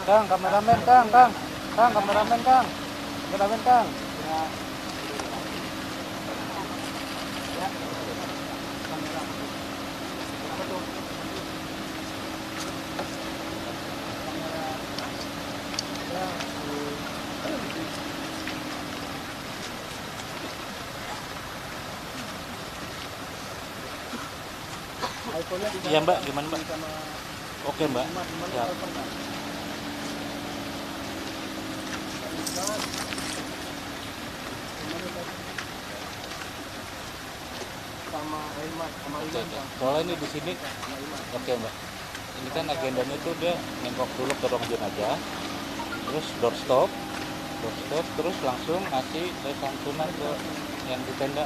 Kang, kameramen Kang, kameramen Kang. Kameramen Kang. Iya Mbak, gimana Mbak? Oke Mbak. Ya. Oke. Soalnya ini di sini, oke Mbak. Ini kan agendanya tuh dia nengok dulu ke ruang jenazah, terus doorstop, terus langsung ngasih santunan ke yang di tenda.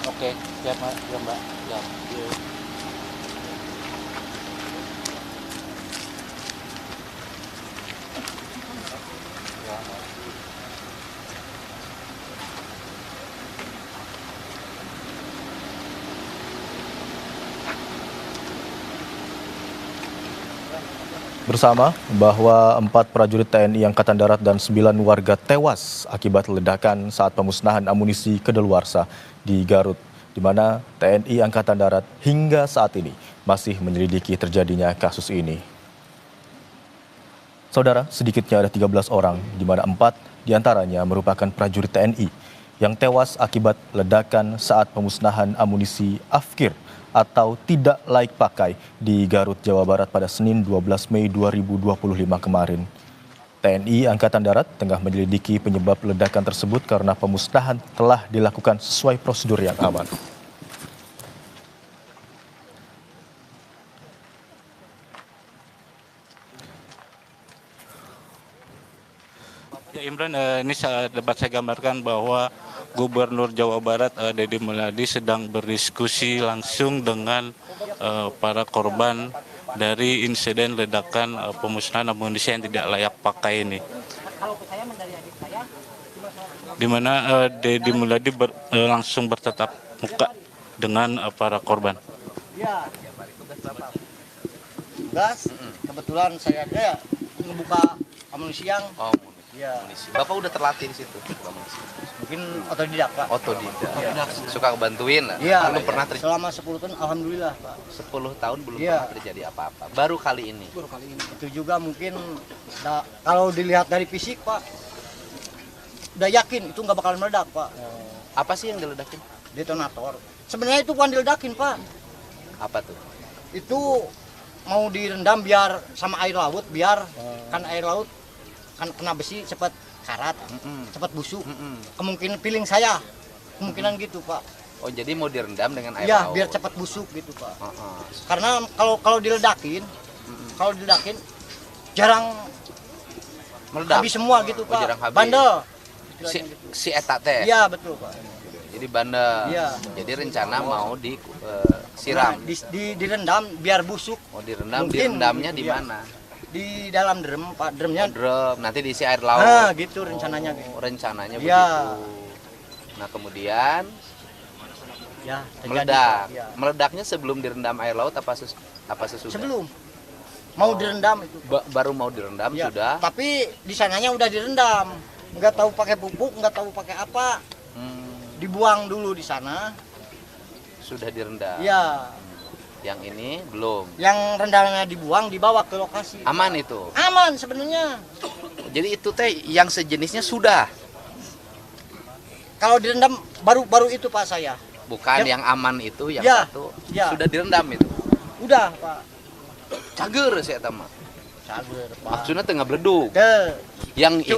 Oke, siap Mbak, ya Mbak. Ya. Bersama bahwa 4 prajurit TNI Angkatan Darat dan 9 warga tewas akibat ledakan saat pemusnahan amunisi kedaluarsa di Garut, di mana TNI Angkatan Darat hingga saat ini masih menyelidiki terjadinya kasus ini. Saudara, sedikitnya ada 13 orang, di mana 4 diantaranya merupakan prajurit TNI yang tewas akibat ledakan saat pemusnahan amunisi Afkir atau tidak layak pakai di Garut, Jawa Barat pada Senin 12 Mei 2025 kemarin. TNI Angkatan Darat tengah menyelidiki penyebab ledakan tersebut karena pemusnahan telah dilakukan sesuai prosedur yang aman. Ya Imran, ini dapat saya gambarkan bahwa Gubernur Jawa Barat Deddy Mulyadi sedang berdiskusi langsung dengan para korban dari insiden ledakan pemusnahan amunisi yang tidak layak pakai ini. Di mana Deddy Mulyadi langsung bertatap muka dengan para korban. Ya, gas. Kebetulan saya ada ngebuka amunisi yang. Oh, ya. amunisi. Bapak udah terlatih di situ. Amunisi. Mungkin otodidak, Pak. Otodidak. Ya. Suka bantuin. Iya. Belum pernah terjadi. Selama 10 tahun alhamdulillah, Pak. 10 tahun belum Iya. pernah terjadi apa-apa. Baru kali ini. Itu juga mungkin kalau dilihat dari fisik, Pak, udah yakin itu nggak bakal meledak, Pak. Apa sih yang diledakin? Detonator. Sebenarnya itu bukan diledakin, Pak. Apa tuh? Itu mau direndam biar sama air laut, biar kan air laut kan kena besi cepat karat, cepat busuk. Kemungkinan feeling saya, kemungkinan gitu, Pak. Oh, jadi mau direndam dengan air Ya, laut. biar cepat busuk gitu, Pak. Heeh. Karena kalau diledakin, jarang Meledak. habis semua gitu, Oh, Pak. jarang habis. Bandel. Si eta teh. Iya, betul, Pak. Jadi bandel. Iya. Jadi rencana mau disiram. Nah, direndam biar busuk. Mau direndam, Mungkin, direndamnya di iya. mana? Di dalam drum, Pak. Drumnya. Drum, nanti diisi air laut. Nah, gitu rencananya. Oh, rencananya Iya. begitu. Nah, kemudian Ya, terjadi, meledak. Pak. Ya. Meledaknya sebelum direndam air laut apa sesudah? Sebelum mau direndam itu. Baru mau direndam Ya, sudah. tapi di sananya udah direndam. Nggak tahu pakai pupuk, nggak tahu pakai apa. Dibuang dulu di sana. Sudah direndam. Ya, Yang ini belum. yang rendangnya dibuang dibawa ke lokasi. Aman itu. Aman sebenarnya. Jadi itu teh yang sejenisnya sudah. Kalau direndam baru itu, Pak, saya. Bukan Ya. yang aman itu, yang Ya. satu Ya. sudah direndam itu. Udah, Pak. Cager sih eta mah. Cager, Pak. Maksudnya tengah beleduk. Ke. Yang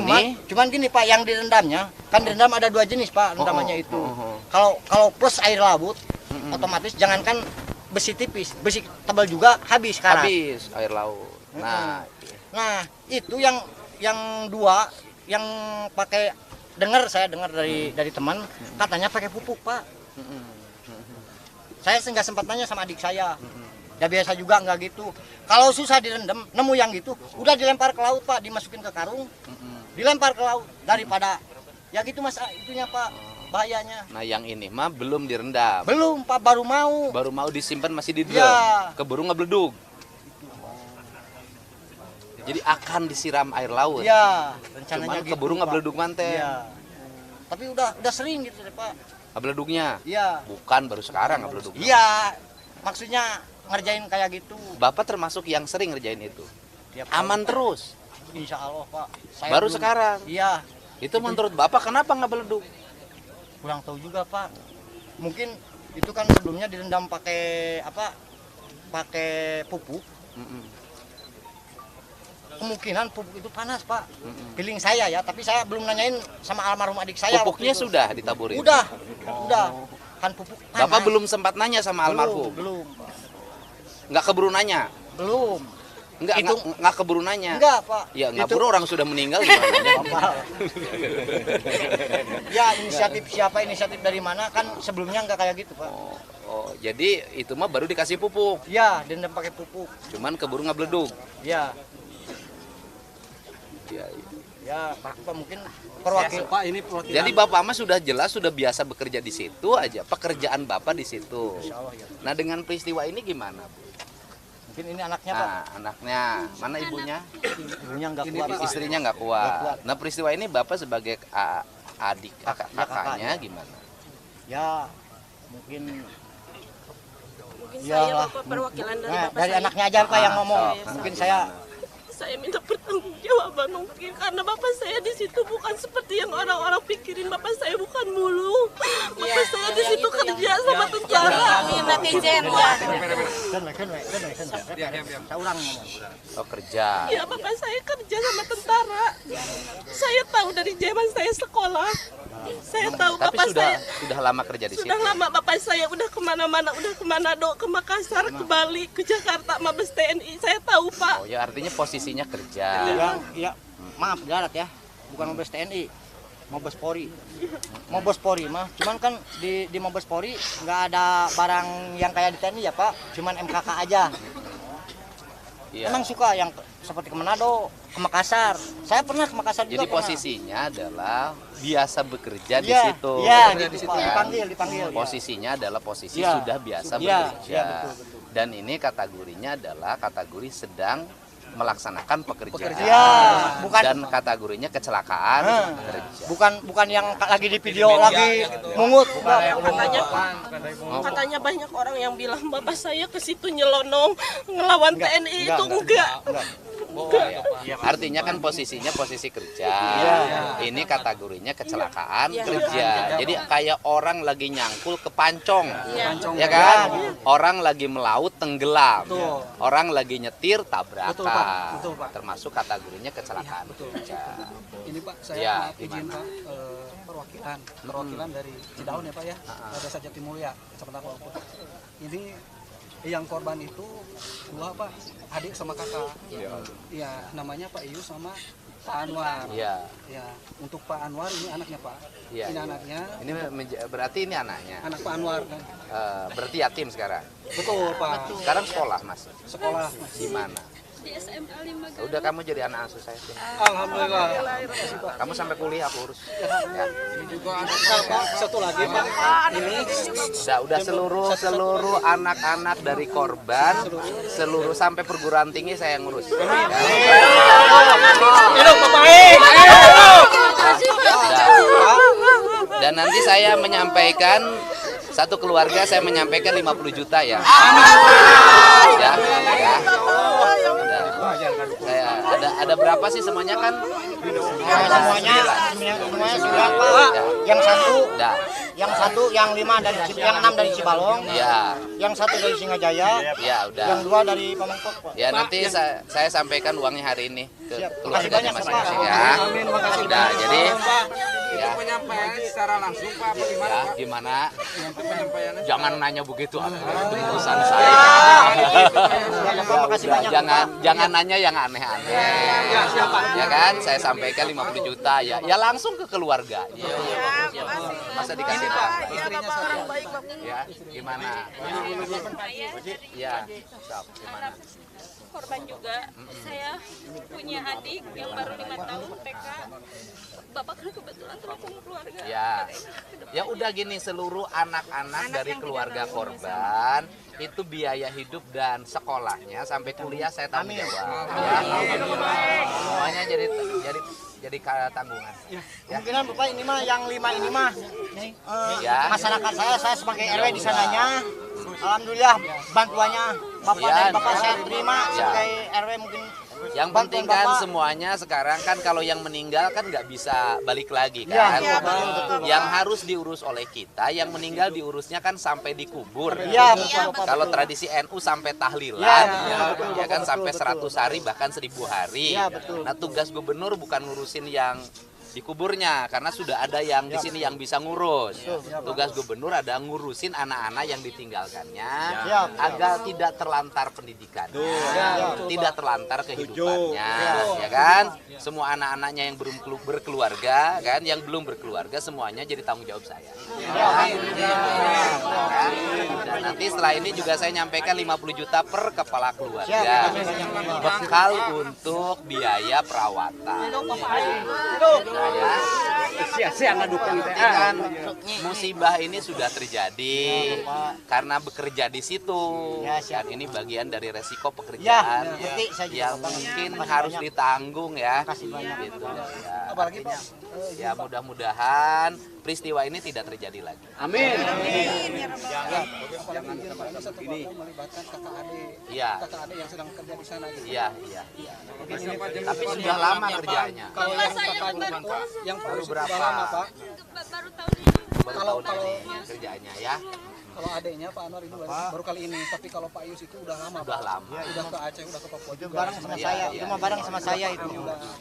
Cuman gini, Pak, yang direndamnya kan direndam ada 2 jenis, Pak, rendamannya itu. Kalau plus air laut, otomatis jangankan besi tipis, besi tebal juga habis karat. habis air laut. Nah, Nah, itu yang 2 yang pakai saya dengar dari teman katanya pakai pupuk, Pak. Saya nggak sempat tanya sama adik saya. Ya biasa juga nggak gitu. Kalau susah direndam, nemu yang gitu, udah dilempar ke laut, Pak, dimasukin ke karung. dilempar ke laut daripada ya gitu Mas itunya Pak, bahayanya. Nah, yang ini mah belum direndam. Belum Pak, baru mau. Baru mau disimpan masih di drum. Ya. Keburu ngebledug. Jadi akan disiram air laut. Iya, rencananya Cuman gitu. keburu Pak. ngebledug manten. Iya. Tapi udah sering gitu deh, Pak. Ngebledugnya. Iya. Bukan baru sekarang ngebledugnya. Iya. Maksudnya ngerjain kayak gitu. Bapak termasuk yang sering ngerjain itu. Tiap Aman tahun, terus. Pak. Insya Allah, Pak. Saya Baru belum- sekarang. Iya. Itu menurut Bapak kenapa nggak beledug? Kurang tahu juga, Pak. Mungkin itu kan sebelumnya direndam pakai apa? Pakai pupuk. Mm-mm. Kemungkinan pupuk itu panas, Pak. Feeling saya ya, tapi saya belum nanyain sama almarhum adik saya. Pupuknya waktu itu. sudah ditaburin. Udah. Kan pupuk panas. Bapak belum sempat nanya sama almarhum. Belum. Nggak keburu nanya. Belum. Nggak keburu nanya. Enggak, Pak. Ya nggak Itu- perlu, orang sudah meninggal gimana? Ya, inisiatif dari mana kan sebelumnya enggak kayak gitu, Pak. Oh, jadi itu mah baru dikasih pupuk. Ya, direndam pakai pupuk. Cuman keburu nggak beledug. Ya, Ya, ya, Pak mungkin perwakil. Pak, ini perwakilan. jadi Bapak mah sudah jelas sudah biasa bekerja di situ aja. Pekerjaan Bapak di situ. Insya Allah ya. Nah, dengan peristiwa ini gimana? Mungkin ini anaknya, Pak. Nah, anaknya, mana ibunya? Ibunya enggak kuat, Pak. Istrinya nggak Nggak kuat. kuat. Nah, peristiwa ini Bapak sebagai adik kakaknya kakaknya. gimana? Ya, mungkin Mungkin Ya saya lah. Bapak perwakilan dari nah, Bapak dari saya. anaknya aja Pak yang ngomong. sok. Mungkin saya Saya minta pertanggungjawaban mungkin karena Bapak saya di situ bukan seperti yang orang-orang pikirin. Bapak saya bukan mulung. Bapak saya di situ kerja sama tentara. Netizen ya. saya ulang ngomong. Oh, kerja. Ya Bapak saya kerja sama tentara. Saya tahu dari zaman saya sekolah. Saya tahu Tapi Bapak sudah saya sudah lama kerja di situ. sudah lama. Bapak saya udah kemana-mana, udah ke Manado, ke Makassar, ke Bali, ke Jakarta, Mabes TNI. Saya tahu Pak. Oh, ya artinya posisinya kerja. Ya, maaf darat ya. Bukan Mabes TNI. Mabes Polri. Mabes Polri mah, cuman kan di Mabes Polri nggak ada barang yang kayak di TNI ya Pak, cuman MKK aja. Iya. Emang suka yang seperti ke Manado, ke Makassar. Saya pernah ke Makassar juga. Jadi posisinya adalah biasa bekerja di Iya, situ. iya, Bekerja gitu, Pak. Dipanggil. Posisinya adalah posisi Iya. sudah biasa Iya, bekerja. iya, betul. Dan ini kategorinya adalah kategori sedang melaksanakan pekerjaan. Iya, bukan Dan kategorinya kecelakaan kerja. bukan yang lagi di video lagi mungut. Katanya banyak orang yang bilang Bapak saya ke situ nyelonong ngelawan TNI itu enggak. Artinya kan posisinya posisi kerja. Ini kategorinya kecelakaan Iya. kerja. Jadi kayak orang lagi nyangkul ke pancong. Iya. Ya kan? Orang lagi melaut tenggelam. Orang lagi nyetir tabrakan. Betul, Pak. Betul, Pak. Termasuk kategorinya kecelakaan kerja. Ini Pak, saya Ya, izin gimana? Pak, perwakilan dari Cidaun ya Pak ya, Desa Jatimulya, Kecamatan Walaupun. Ini yang korban itu dua Pak, adik sama kakak. Iya, namanya Pak Iyu sama Pak Anwar. Iya. Ya, untuk Pak Anwar ini anaknya Pak. Iya, Ini iya. anaknya, Ini berarti ini anaknya. anak Pak Anwar kan. Berarti yatim sekarang. Betul Pak. Sekarang sekolah masih. Sekolah. Di mana? Di SMA 5 Udah kamu jadi anak asuh saya. Tin. Alhamdulillah. Kamu sampai kuliah aku urus. Ya. Nah, Pak, satu lagi Pak. Ini Udah seluruh anak-anak dari korban, seluruh sampai perguruan tinggi saya yang ngurus. Dan nanti saya menyampaikan satu keluarga saya menyampaikan 50 juta ya. Ya. Saya ada berapa sih semuanya kan? Semuanya sudah Pak. Dah. Yang satu, yang 5 dari yang 6 dari Cibalong, Ya. yang satu dari Singajaya, Ya yang udah. 2 dari Pamengkok, Pak. Ya nanti saya sampaikan uangnya hari ini ke Siap. keluarganya Makasih banyak, masing-masing Pak. ya. Amin, makasih Sudah. banyak. Jadi Itu penyampaian secara langsung Pak, apa gimana ya Pak? gimana? Penyampaiannya. Jangan nanya begitu, itu urusan saya. Ya, Pak, makasih kasih banyak. Jangan nanya yang aneh-aneh. Ya kan? Saya sampaikan 50 juta ya. Ya langsung ke keluarga. Masa dikasih Pak? Istrinya orang baik Pak. Ya, gimana? Ya, gimana? Korban juga. Saya punya adik yang baru 5 tahun TK. Bapak kan kebetulan telepon keluarga. Ya udah gini, seluruh anak-anak dari keluarga korban itu biaya hidup dan sekolahnya sampai kuliah saya tanggung jawab. Ya. Semuanya jadi tanggungan. Kemungkinan Bapak ini mah yang 5 ini mah masyarakat saya sebagai RW di sananya. Alhamdulillah bantuannya Bapak dan Bapak saya terima sebagai RW mungkin. Yang penting kan semuanya sekarang kan kalau yang meninggal kan nggak bisa balik lagi kan. Yang harus diurus oleh kita, yang meninggal diurusnya kan sampai dikubur. Kalau tradisi NU sampai tahlilan, ya kan sampai 100 hari bahkan 1000 hari. Nah tugas gubernur bukan ngurusin yang di kuburnya karena sudah ada yang di sini yang bisa ngurus. Tugas gubernur ada ngurusin anak-anak yang ditinggalkannya agar tidak terlantar pendidikannya, tidak terlantar kehidupannya, ya kan? Semua anak-anaknya yang belum berkeluarga kan, yang belum berkeluarga semuanya jadi tanggung jawab saya. Dan nanti setelah ini juga saya nyampaikan 50 juta per kepala keluarga. Bekal untuk biaya perawatan. Kan musibah ini sudah terjadi karena bekerja di situ. Dan ini bagian dari resiko pekerjaan yang mungkin harus ditanggung ya. Gitu. Ya mudah-mudahan peristiwa ini tidak terjadi lagi. Amin. Jangan ini melibatkan kakak adik yang sedang kerja di sana. Iya. Tapi sudah lama kerjanya. Kalau yang kakaknya yang baru Paus berapa? sudah lama, Pak. Baru tahun ini. Baru tahun ini kerjanya ya. Kalau adiknya Pak Anwar ini baru kali ini, tapi kalau Pak Yus itu udah lama. Udah lama. Udah ke Aceh, udah ke Papua juga. Bareng sama saya, cuma bareng sama saya itu.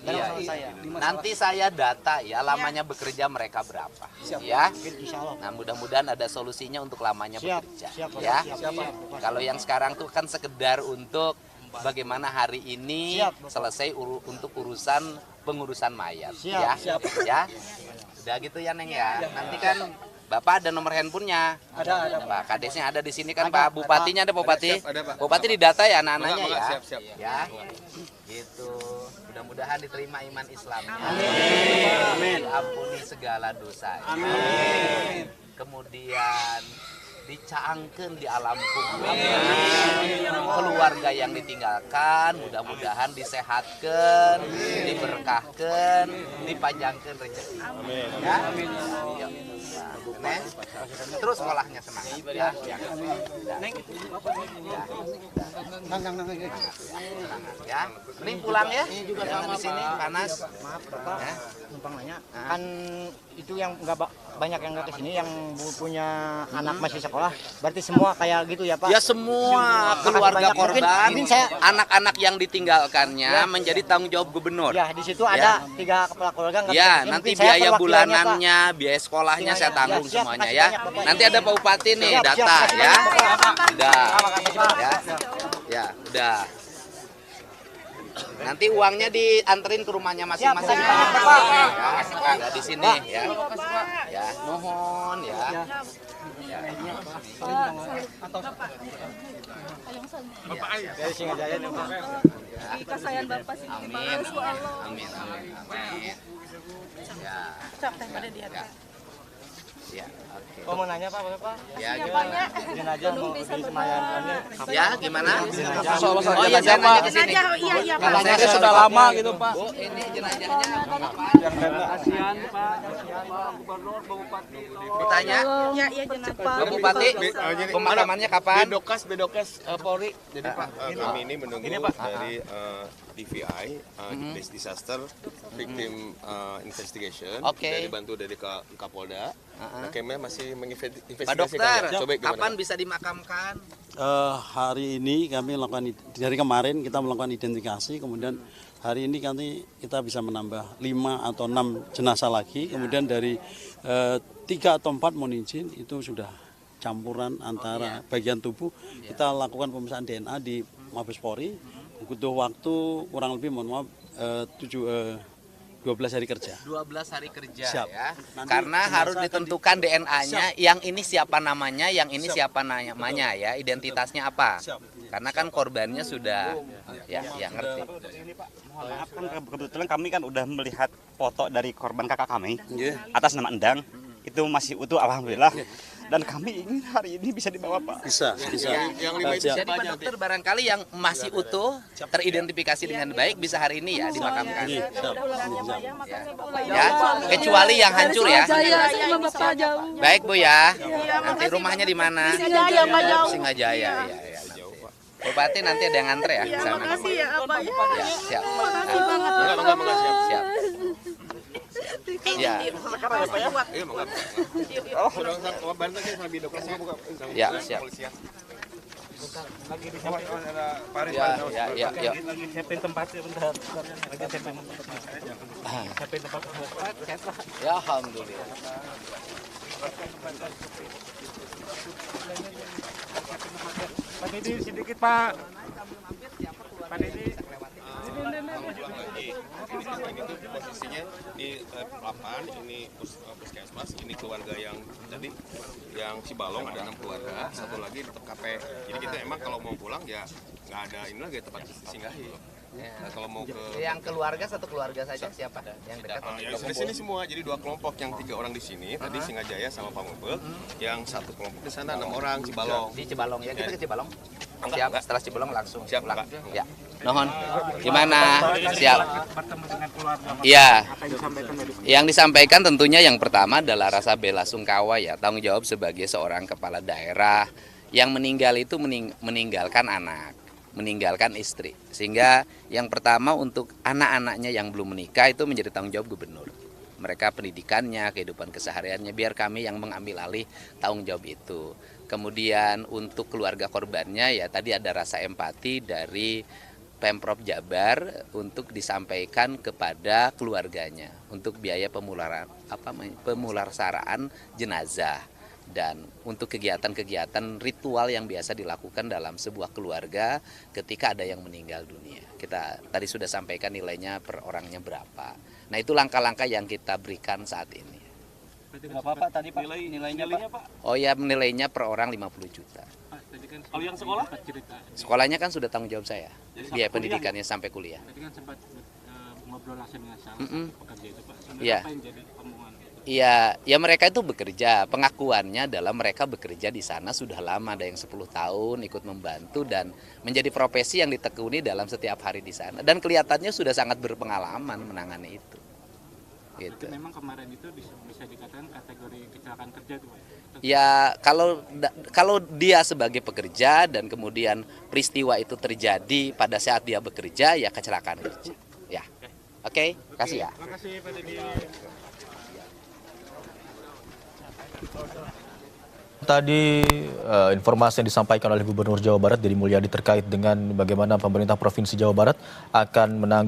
Bareng sama saya. Nanti saya data ya lamanya bekerja mereka berapa. Ya. Nah mudah-mudahan ada solusinya untuk lamanya bekerja. Ya. Kalau yang sekarang tuh kan sekedar untuk bagaimana hari ini selesai untuk pengurusan mayat. Ya. Udah gitu ya Neng ya. Nanti kan Bapak ada nomor handphonenya. Ada. Pak Kadesnya ada di sini kan Pak Bupatinya ada Bupati. Bupati didata ya anak-anaknya ya. Ya. Gitu. Mudah-mudahan diterima iman Islamnya. Amin. Diampuni segala dosa. Amin. Kemudian dicaangkeun di alam kubur. Keluarga yang ditinggalkan mudah-mudahan disehatkan, diberkahkan, dipanjangkan rezeki. Amin. Ya. Amin. Neng, terus sekolahnya semangat ya. Neng, ya. Mending pulang ya. Jangan di sini panas. Maaf Bapak, numpang nanya. Kan itu yang nggak banyak yang nggak kesini, yang punya anak masih sekolah. Berarti semua kayak gitu ya Pak? Ya semua keluarga korban, anak-anak yang ditinggalkannya menjadi tanggung jawab gubernur. Ya di situ ada 3 kepala keluarga. Ya nanti biaya bulanannya, biaya sekolahnya saya tanggung semuanya ya. Nanti ada Pak Bupati nih data ya. Udah, ya udah. Nanti uangnya dianterin ke rumahnya masing-masing. Ya, di sini ya. Ya, mohon ya. Bapak Ayah. Dari Singajaya nih Pak. Kesayangan Bapak sih. Amin. Ya. Capek pada dia. Ya, oke. Oh, mau nanya Pak, boleh Pak? Ya, gimana? Jenazah mau disemayamkannya. Ya, gimana? Oh iya, saya nanya ke sini. Iya, Pak. Karena saya sudah lama gitu Pak. Bu, ini jenazahnya kapan? Kasihan Pak, Pak Gubernur, Pak Bupati. Ditanya, Iya, jenazah. Pak Bupati, pemakamannya kapan? Bedokes Polri. Jadi Pak, kami ini menunggu dari DVI, Disaster Victim Investigation, dari bantu dari Kapolda. Nah, kami masih menginvestigasi. Pak Dokter, kapan bisa dimakamkan? Hari ini kami melakukan, dari kemarin kita melakukan identifikasi, kemudian hari ini kita bisa menambah 5 atau 6 jenazah lagi, kemudian dari 3 atau 4 mohon izin itu sudah campuran antara bagian tubuh. Kita lakukan pemeriksaan DNA di Mabes Polri butuh waktu kurang lebih 12 hari kerja. 12 hari kerja. Siap. Ya. Nanti Karena jenazah harus ditentukan DNA-nya, yang ini siapa namanya, yang ini siapa namanya ya, identitasnya apa. Karena kan korbannya sudah ya ngerti. Mohon maaf kan kebetulan kami kan udah melihat foto dari korban kakak kami atas nama Endang. Itu masih utuh alhamdulillah. Dan kami ingin hari ini bisa dibawa Pak. Bisa. Jadi Pak Dokter barangkali yang masih utuh teridentifikasi dengan baik bisa hari ini ya dimakamkan. Ya, kecuali yang hancur ya. Baik Bu ya. Nanti rumahnya di mana? Singajaya. Ya. Bupati nanti ada yang ngantre ya di sana. Makasih ya Pak ya. Ya, siap. Makasih banget. Siap. Ya. Ya, siap. Lagi di sini ada Paris. Ya. Lagi siapin tempatnya bentar. Lagi siapin tempat. Ya, alhamdulillah. Pak Didi sedikit Pak. Pak Didi. Ini tuh posisinya di lapan, ini puskesmas, ini keluarga yang tadi yang Cibalong ada 6 keluarga, satu lagi di TKP. Jadi kita emang kalau mau pulang ya nggak ada ini lagi tempat singgahi. Nah, kalau mau ke yang keluarga satu keluarga saja siapa yang dekat? yang di sini semua, jadi 2 kelompok, yang 3 orang di sini, tadi Singajaya sama Pamubel, yang 1 kelompok di sana 6 orang Cibalong. Di Cibalong ya, kita ke Cibalong. Siap, setelah Cibalong langsung pulang. Ya. Nohon, gimana? Siap. Iya. Yang disampaikan tentunya yang pertama adalah rasa bela sungkawa ya, tanggung jawab sebagai seorang kepala daerah yang meninggal itu meninggalkan anak, meninggalkan istri. Sehingga yang pertama untuk anak-anaknya yang belum menikah itu menjadi tanggung jawab gubernur. Mereka pendidikannya, kehidupan kesehariannya, biar kami yang mengambil alih tanggung jawab itu. Kemudian untuk keluarga korbannya ya tadi ada rasa empati dari Pemprov Jabar untuk disampaikan kepada keluarganya untuk biaya pemulasaraan jenazah dan untuk kegiatan-kegiatan ritual yang biasa dilakukan dalam sebuah keluarga ketika ada yang meninggal dunia. Kita tadi sudah sampaikan nilainya per orangnya berapa. Nah, itu langkah-langkah yang kita berikan saat ini. Berapa Pak tadi Pak nilainya Pak? Oh ya, nilainya per orang 50 juta. Kalau yang sekolah? Sekolahnya kan sudah tanggung jawab saya. Biaya pendidikannya sampai kuliah. Tadi kan sempat ngobrol langsung dengan salah pekerja itu Pak. Iya. Apa yang jadi omongan? Ya mereka itu bekerja. Pengakuannya adalah mereka bekerja di sana sudah lama, ada yang 10 tahun ikut membantu dan menjadi profesi yang ditekuni dalam setiap hari di sana. Dan kelihatannya sudah sangat berpengalaman menangani itu. Gitu. Memang kemarin itu bisa dikatakan kategori kecelakaan kerja tuh Pak? Ya kalau dia sebagai pekerja dan kemudian peristiwa itu terjadi pada saat dia bekerja ya kecelakaan kerja. Ya, oke, kasih ya. Terima kasih Pak Didi. Tadi informasi yang disampaikan oleh Gubernur Jawa Barat Deddy Mulyadi terkait dengan bagaimana pemerintah Provinsi Jawa Barat akan menanggung